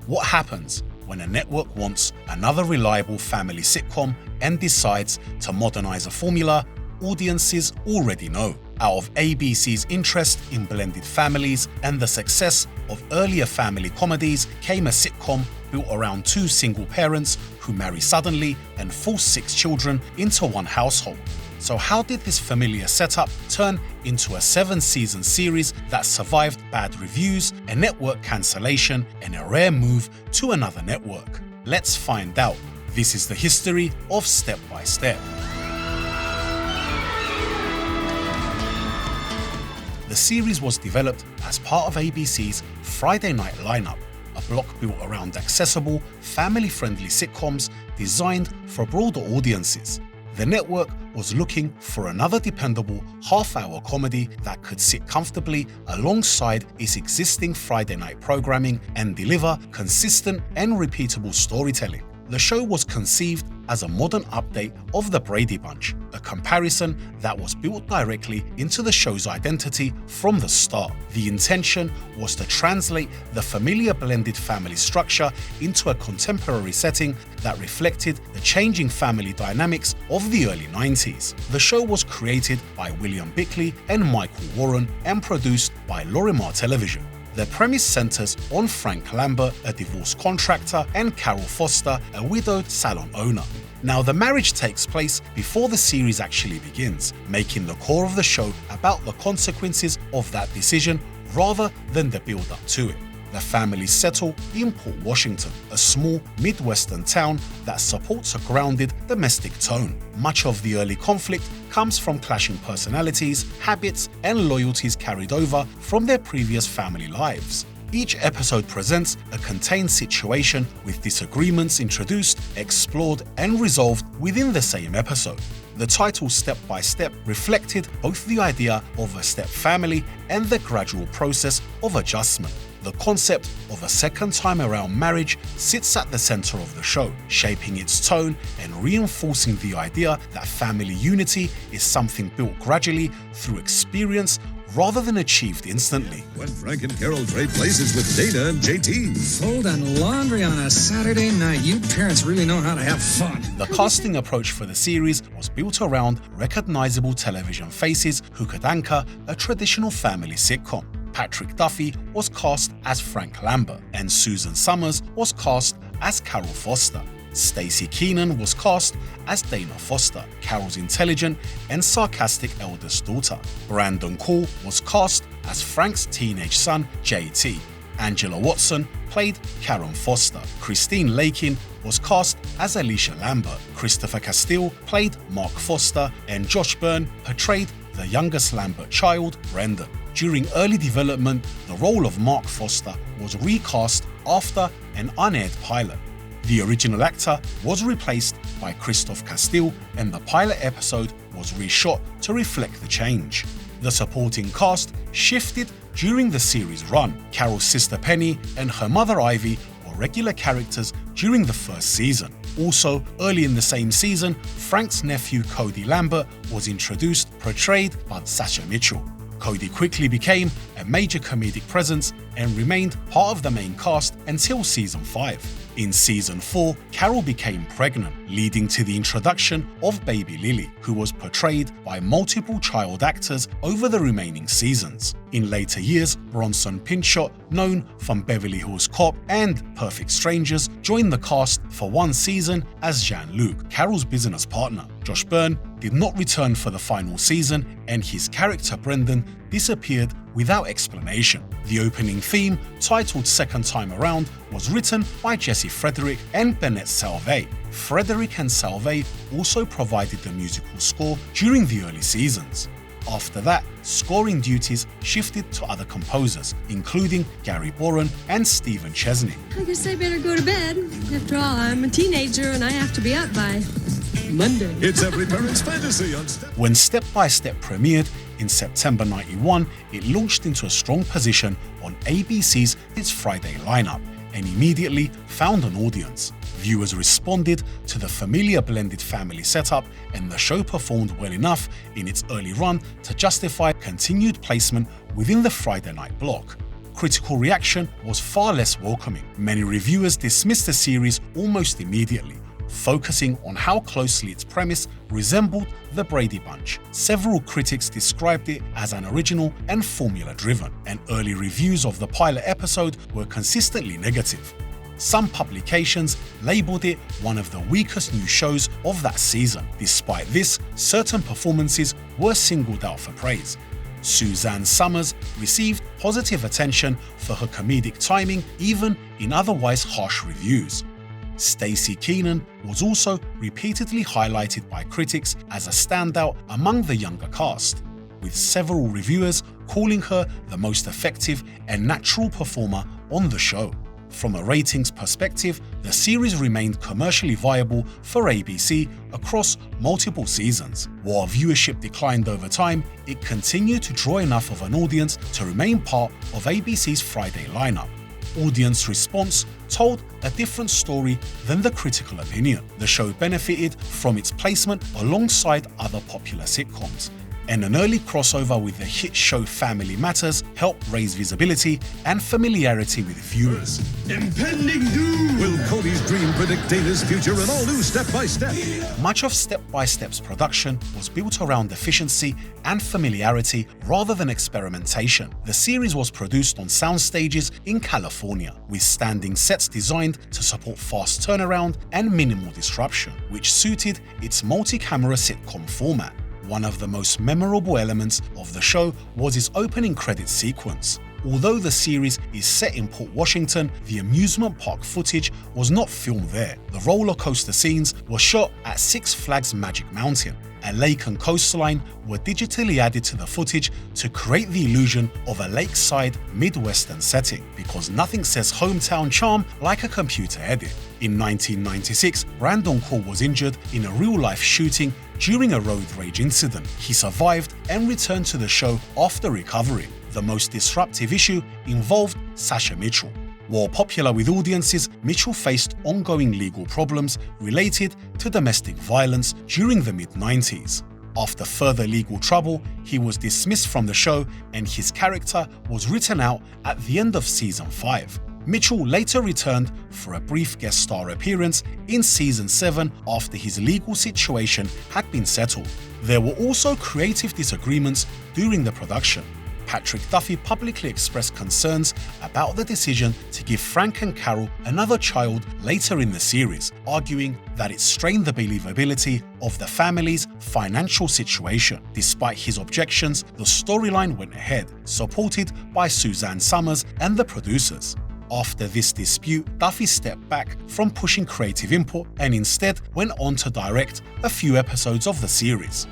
What happens when a network wants another reliable family sitcom and decides to modernize a formula audiences already know? Out of ABC's interest in blended families and the success of earlier family comedies came a sitcom built around two single parents who marry suddenly and force 6 children into one household. So how did this familiar setup turn into a 7-season series that survived bad reviews, a network cancellation, and a rare move to another network? Let's find out. This is the history of Step by Step. The series was developed as part of ABC's Friday night lineup, a block built around accessible, family-friendly sitcoms designed for broader audiences. The network was looking for another dependable half-hour comedy that could sit comfortably alongside its existing Friday night programming and deliver consistent and repeatable storytelling. The show was conceived as a modern update of The Brady Bunch, a comparison that was built directly into the show's identity from the start. The intention was to translate the familiar blended family structure into a contemporary setting that reflected the changing family dynamics of the early 90s. The show was created by William Bickley and Michael Warren and produced by Lorimar Television. The premise centers on Frank Lambert, a divorce contractor, and Carol Foster, a widowed salon owner. Now, the marriage takes place before the series actually begins, making the core of the show about the consequences of that decision rather than the build-up to it. The family settle in Port Washington, a small Midwestern town that supports a grounded domestic tone. Much of the early conflict comes from clashing personalities, habits, and loyalties carried over from their previous family lives. Each episode presents a contained situation with disagreements introduced, explored, and resolved within the same episode. The title Step by Step reflected both the idea of a step family and the gradual process of adjustment. The concept of a second time around marriage sits at the center of the show, shaping its tone and reinforcing the idea that family unity is something built gradually through experience rather than achieved instantly. When Frank and Carol trade places with Dana and JT. Folding laundry on a Saturday night. You parents really know how to have fun. The casting approach for the series was built around recognizable television faces who could anchor a traditional family sitcom. Patrick Duffy was cast as Frank Lambert, and Susan Summers was cast as Carol Foster. Stacey Keenan was cast as Dana Foster, Carol's intelligent and sarcastic eldest daughter. Brandon Cole was cast as Frank's teenage son, JT. Angela Watson played Karen Foster. Christine Lakin was cast as Alicia Lambert. Christopher Castile played Mark Foster, and Josh Byrne portrayed the youngest Lambert child, Brendan. During early development, the role of Mark Foster was recast after an unaired pilot. The original actor was replaced by Christophe Castile, and the pilot episode was reshot to reflect the change. The supporting cast shifted during the series run. Carol's sister Penny and her mother Ivy were regular characters during the first season. Also, early in the same season, Frank's nephew Cody Lambert was introduced, portrayed by Sasha Mitchell. Cody quickly became a major comedic presence and remained part of the main cast until season 5. In season 4, Carol became pregnant, leading to the introduction of baby Lily, who was portrayed by multiple child actors over the remaining seasons. In later years, Bronson Pinchot, known from Beverly Hills Cop and Perfect Strangers, joined the cast for one season as Jean-Luc, Carol's business partner. Josh Byrne did not return for the final season, and his character Brendan disappeared without explanation. The opening theme, titled Second Time Around, was written by Jesse Frederick and Bennett Salve. Frederick and Salve also provided the musical score during the early seasons. After that, scoring duties shifted to other composers, including Gary Boren and Stephen Chesney. I guess I better go to bed. After all, I'm a teenager and I have to be up by Monday. It's every parent's fantasy on Step. When Step by Step premiered in September '91, it launched into a strong position on ABC's It's Friday lineup and immediately found an audience. Viewers responded to the familiar blended family setup, and the show performed well enough in its early run to justify continued placement within the Friday night block. critical reaction was far less welcoming. Many reviewers dismissed the series almost immediately, focusing on how closely its premise resembled The Brady Bunch. Several critics described it as an original and formula-driven, and early reviews of the pilot episode were consistently negative. Some publications labeled it one of the weakest new shows of that season. Despite this, certain performances were singled out for praise. Suzanne Somers received positive attention for her comedic timing even in otherwise harsh reviews. Stacey Keenan was also repeatedly highlighted by critics as a standout among the younger cast, with several reviewers calling her the most effective and natural performer on the show. From a ratings perspective, the series remained commercially viable for ABC across multiple seasons. While viewership declined over time, it continued to draw enough of an audience to remain part of ABC's Friday lineup. Audience response told a different story than the critical opinion. The show benefited from its placement alongside other popular sitcoms, and an early crossover with the hit show Family Matters helped raise visibility and familiarity with viewers. Impending doom! Will Cody's dream predict Dana's future in all new Step by Step? Much of Step by Step's production was built around efficiency and familiarity rather than experimentation. The series was produced on sound stages in California, with standing sets designed to support fast turnaround and minimal disruption, which suited its multi-camera sitcom format. One of the most memorable elements of the show was its opening credits sequence. Although the series is set in Port Washington, the amusement park footage was not filmed there. The roller coaster scenes were shot at Six Flags Magic Mountain. A lake and coastline were digitally added to the footage to create the illusion of a lakeside Midwestern setting, because nothing says hometown charm like a computer edit. In 1996, Brandon Cole was injured in a real-life shooting during a road rage incident. He survived and returned to the show after recovering. The most disruptive issue involved Sasha Mitchell. While popular with audiences, Mitchell faced ongoing legal problems related to domestic violence during the mid-90s. After further legal trouble, he was dismissed from the show and his character was written out at the end of season 5. Mitchell later returned for a brief guest star appearance in season 7 after his legal situation had been settled. There were also creative disagreements during the production. Patrick Duffy publicly expressed concerns about the decision to give Frank and Carol another child later in the series, arguing that it strained the believability of the family's financial situation. Despite his objections, the storyline went ahead, supported by Suzanne Somers and the producers. After this dispute, Duffy stepped back from pushing creative input and instead went on to direct a few episodes of the series.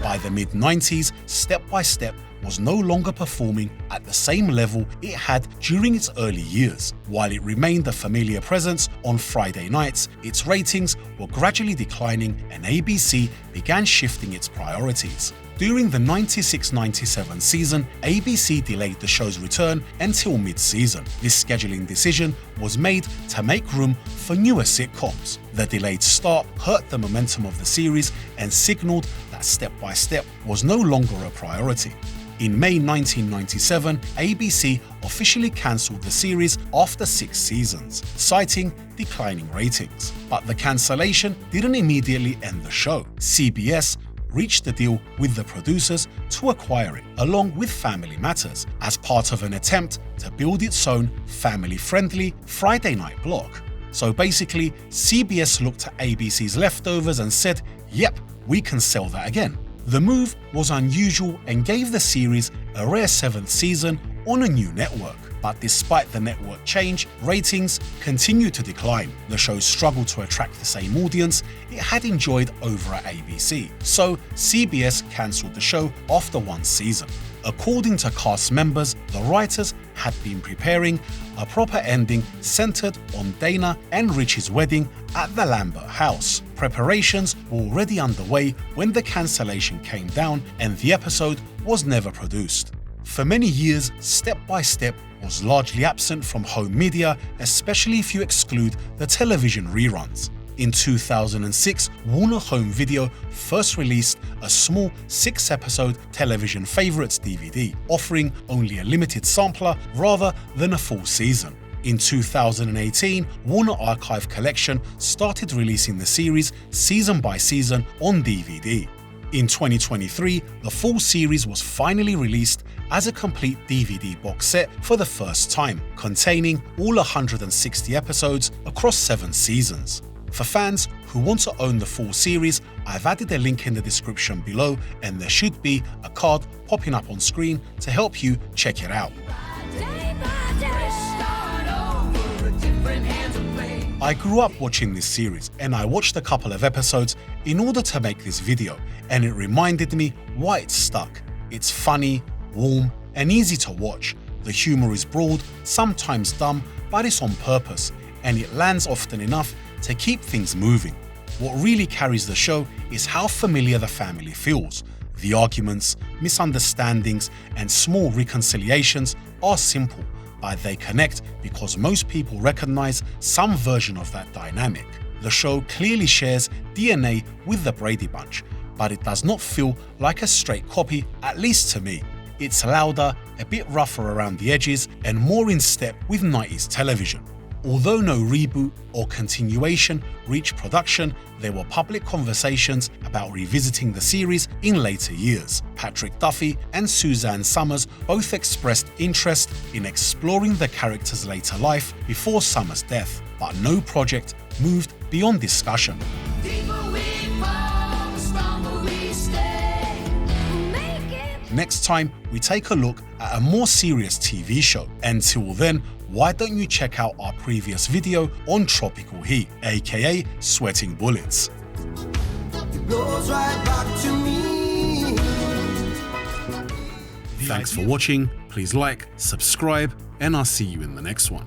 By the mid-90s, Step by Step was no longer performing at the same level it had during its early years. While it remained a familiar presence on Friday nights, its ratings were gradually declining and ABC began shifting its priorities. During the 96-97 season, ABC delayed the show's return until mid-season. This scheduling decision was made to make room for newer sitcoms. The delayed start hurt the momentum of the series and signaled that Step by Step was no longer a priority. In May 1997, ABC officially cancelled the series after 6 seasons, citing declining ratings. But the cancellation didn't immediately end the show. CBS reached a deal with the producers to acquire it, along with Family Matters, as part of an attempt to build its own family-friendly Friday night block. So basically, CBS looked at ABC's leftovers and said, yep, we can sell that again. The move was unusual and gave the series a rare 7th season on a new network. But despite the network change, ratings continued to decline. The show struggled to attract the same audience it had enjoyed over at ABC, so CBS cancelled the show after 1 season. According to cast members, the writers had been preparing a proper ending centered on Dana and Rich's wedding at the Lambert house. Preparations were already underway when the cancellation came down and the episode was never produced. For many years, Step by Step was largely absent from home media, especially if you exclude the television reruns. In 2006, Warner Home Video first released a small 6-episode television favorites DVD, offering only a limited sampler rather than a full season. In 2018, Warner Archive Collection started releasing the series season by season on DVD. In 2023, the full series was finally released as a complete DVD box set for the first time, containing all 160 episodes across 7 seasons. For fans who want to own the full series, I've added a link in the description below, and there should be a card popping up on screen to help you check it out. I grew up watching this series, and I watched a couple of episodes in order to make this video, and it reminded me why it's stuck. It's funny, warm, and easy to watch. The humor is broad, sometimes dumb, but it's on purpose, and it lands often enough to keep things moving. What really carries the show is how familiar the family feels. The arguments, misunderstandings, and small reconciliations are simple, but they connect because most people recognize some version of that dynamic. The show clearly shares DNA with the Brady Bunch, but it does not feel like a straight copy, at least to me. It's louder, a bit rougher around the edges, and more in step with 90s television. Although no reboot or continuation reached production, there were public conversations about revisiting the series in later years. Patrick Duffy and Suzanne Summers both expressed interest in exploring the character's later life before Summers' death, but no project moved beyond discussion. Next time, we take a look at a more serious TV show. Until then, why don't you check out our previous video on tropical heat, aka sweating bullets. Thanks for watching, please like, subscribe, and I'll see you in the next one.